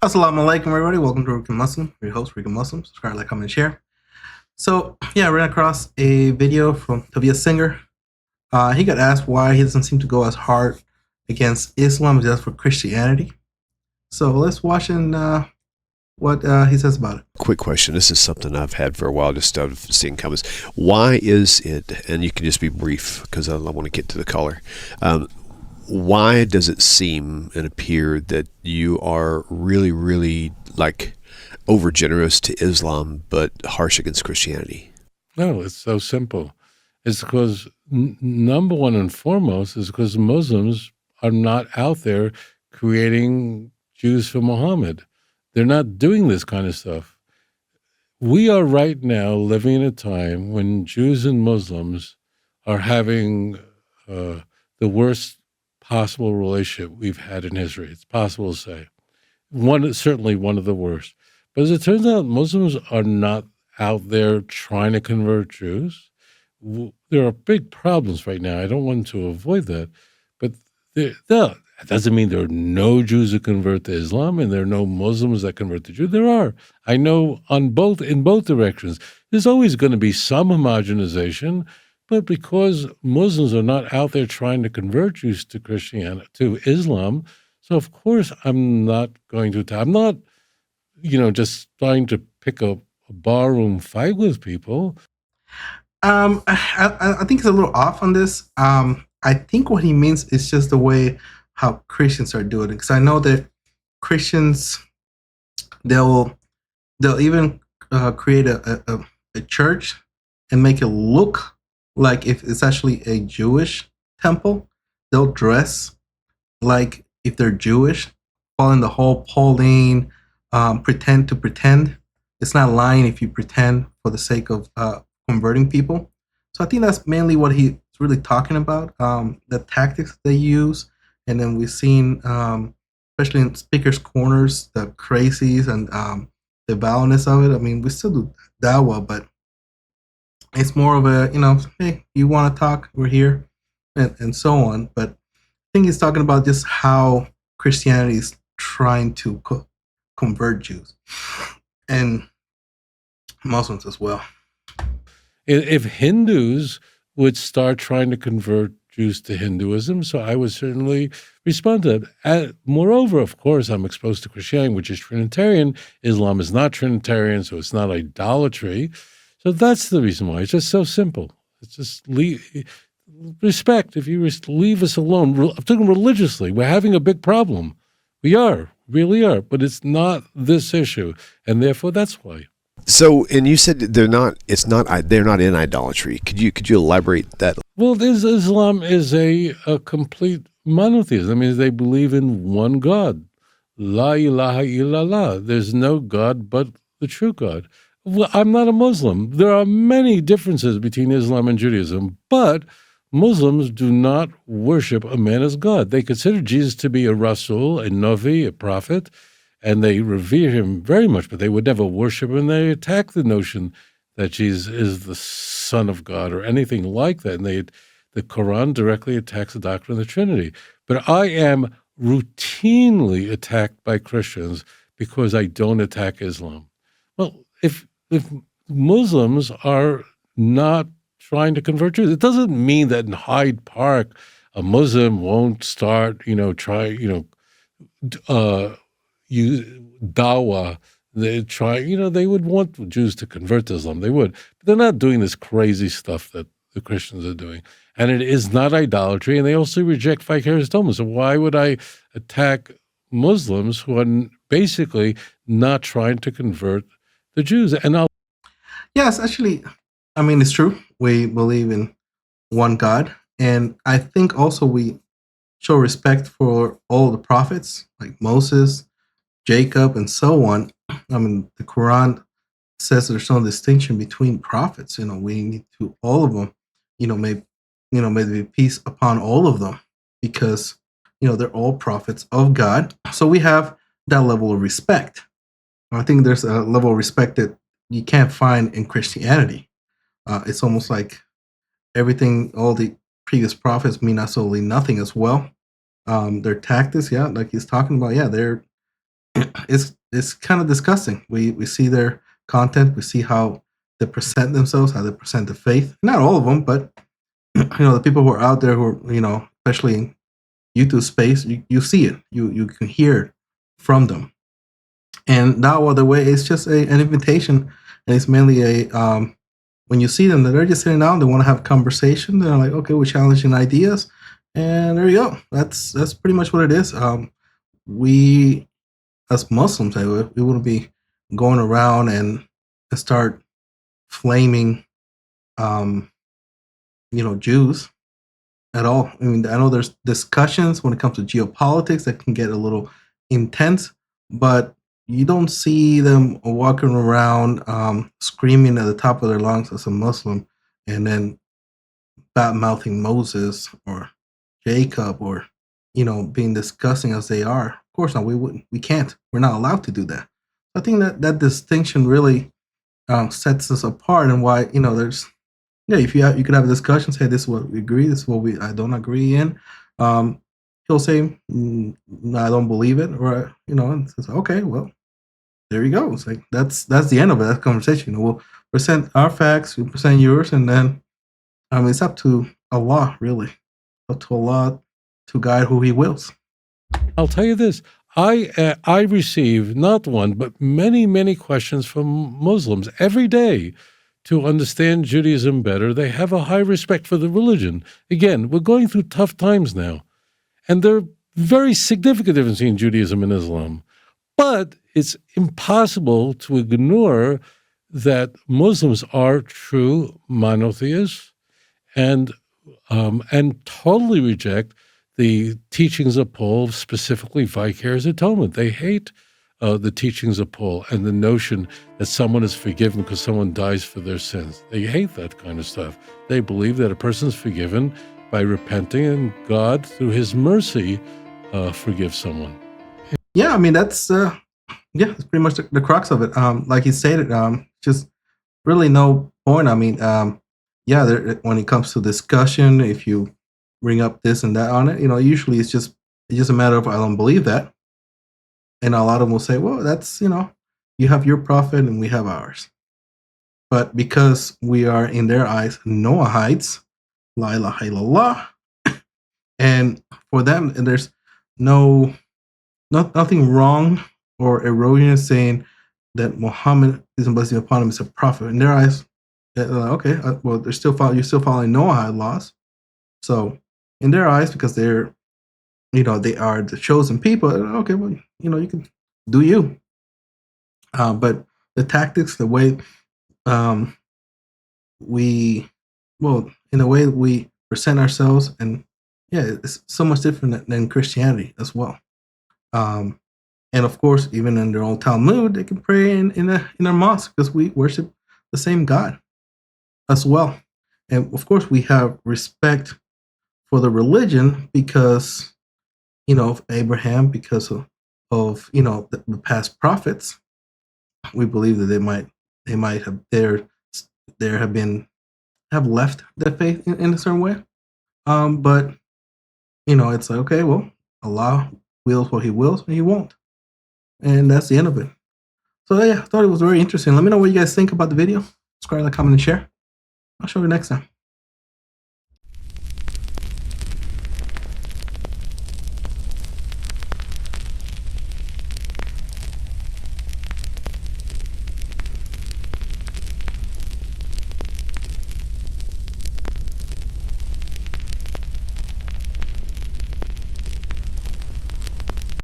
Assalamu alaikum, everybody. Welcome to Rican Muslim. Your host, Rican Muslim. Subscribe, like, comment, and share. So, yeah, I ran across a video from Tiege Singer. He got asked why he doesn't seem to go as hard against Islam as he does for Christianity. So let's watch what he says about it. Quick question. This is something I've had for a while, just out of seeing comments. Why is it, and you can just be brief because I want to get to the caller. Why does it seem and appear that you are really, really like over generous to Islam but harsh against Christianity? No, it's so simple. It's because number one and foremost is because Muslims are not out there creating Jews for Muhammad. They're not doing this kind of stuff. We are right now living in a time when Jews and Muslims are having the worst possible relationship we've had in history. It's possible to say. Certainly one of the worst. But as it turns out, Muslims are not out there trying to convert Jews. There are big problems right now. I don't want to avoid that. But that doesn't mean there are no Jews who convert to Islam and there are no Muslims that convert to Jews. There are. I know in both directions. There's always going to be some homogenization, but because Muslims are not out there trying to convert Jews to Christianity, to Islam, so of course I'm not going to. I'm not, just trying to pick a barroom fight with people. I think he's a little off on this. I think what he means is just the way how Christians are doing it. Because I know that Christians, they'll even create a church and make it look like if it's actually a Jewish temple. They'll dress like if they're Jewish, following the whole Pauline pretend to pretend. It's not lying if you pretend for the sake of converting people. So I think that's mainly what he's really talking about, the tactics they use. And then we've seen, especially in speakers' corners, the crazies and the violence of it. I mean, we still do dawah, but it's more of a, hey, you want to talk, we're here, and so on. But I think he's talking about just how Christianity is trying to convert Jews and Muslims as well. If Hindus would start trying to convert Jews to Hinduism, so I would certainly respond to that. Moreover, of course, I'm exposed to Christianity, which is Trinitarian. Islam is not Trinitarian, so it's not idolatry. So that's the reason why. It's just so simple. It's just respect. If you leave us alone, I'm talking religiously, we're having a big problem. We really are, but it's not this issue, and therefore that's why. So, and you said they're not in idolatry. Could you elaborate that? Well, Islam is a complete monotheism. I mean, they believe in one God. La ilaha illallah. There's no God but the true God. Well, I'm not a Muslim. There are many differences between Islam and Judaism, but Muslims do not worship a man as God. They consider Jesus to be a Rasul, a Navi, a prophet, and they revere him very much, but they would never worship him. They attack the notion that Jesus is the Son of God or anything like that. And the Quran directly attacks the doctrine of the Trinity. But I am routinely attacked by Christians because I don't attack Islam. Well, if Muslims are not trying to convert Jews, it doesn't mean that in Hyde Park a Muslim won't start, use dawah. They would want Jews to convert to Islam. They would, but they're not doing this crazy stuff that the Christians are doing. And it is not idolatry, and they also reject vicarious atonement. So why would I attack Muslims who are basically not trying to convert the Jews? And Yes, actually, I mean, it's true. We believe in one God. And I think also we show respect for all the prophets, like Moses, Jacob, and so on. I mean, the Quran says there's no distinction between prophets. We need to all of them. May there be peace upon all of them, because they're all prophets of God. So we have that level of respect. I think there's a level of respect that you can't find in Christianity. It's almost like everything, all the previous prophets mean absolutely nothing as well. Their tactics, yeah, like he's talking about, yeah, they're it's kind of disgusting. We see their content, we see how they present themselves, how they present the faith. Not all of them, but the people who are out there who are, especially in YouTube space, you see it, you can hear it from them. And now, by the way, it's just an invitation, and it's mainly when you see them, they're just sitting down, they want to have a conversation. They're like, okay, we're challenging ideas, and there you go. That's pretty much what it is. We as Muslims, we wouldn't be going around and start flaming, Jews at all. I mean, I know there's discussions when it comes to geopolitics that can get a little intense, but you don't see them walking around screaming at the top of their lungs as a Muslim and then bad mouthing Moses or Jacob or being disgusting as they are. Of course not. We can't. We're not allowed to do that. I think that distinction really sets us apart, and why there's if you could have a discussion, say this is what we agree, this is what I don't agree in. He'll say, no, I don't believe it, or and says, okay, well, there you go. It's like that's the end of it. That conversation. We'll present our facts, you present yours, and then it's up to Allah, really, up to Allah to guide who He wills. I'll tell you this. I receive not one, but many questions from Muslims every day to understand Judaism better. They have a high respect for the religion. Again, we're going through tough times now, and there are very significant differences between Judaism and Islam. But it's impossible to ignore that Muslims are true monotheists and totally reject the teachings of Paul, specifically vicarious atonement. They hate the teachings of Paul and the notion that someone is forgiven because someone dies for their sins. They hate that kind of stuff. They believe that a person is forgiven by repenting, and God, through His mercy, forgives someone. Yeah, I mean that's that's pretty much the crux of it. Like you stated, just really no point. I mean, when it comes to discussion, if you bring up this and that on it, usually it's just a matter of I don't believe that, and a lot of them will say, well, that's you have your prophet and we have ours, but because we are in their eyes Noahites, la ilaha illallah, and for them, and there's nothing wrong or erroneous saying that Muhammad, peace and blessing upon him, is a prophet. In their eyes, okay, well, you're still following Noahide laws. So in their eyes, because they are the chosen people, okay, well, you can do you. But the tactics, the way in the way we present ourselves, and it's so much different than Christianity as well. And of course, even in their own Talmud, they can pray in our mosque because we worship the same God as well. And of course, we have respect for the religion because of Abraham, because of the past prophets. We believe that they might have left their faith in a certain way. But it's like, okay, well, Allah wills what He wills, and He won't. And that's the end of it. So I thought it was very interesting. Let me know what you guys think about the video. Subscribe, like, comment, and share. I'll show you next time.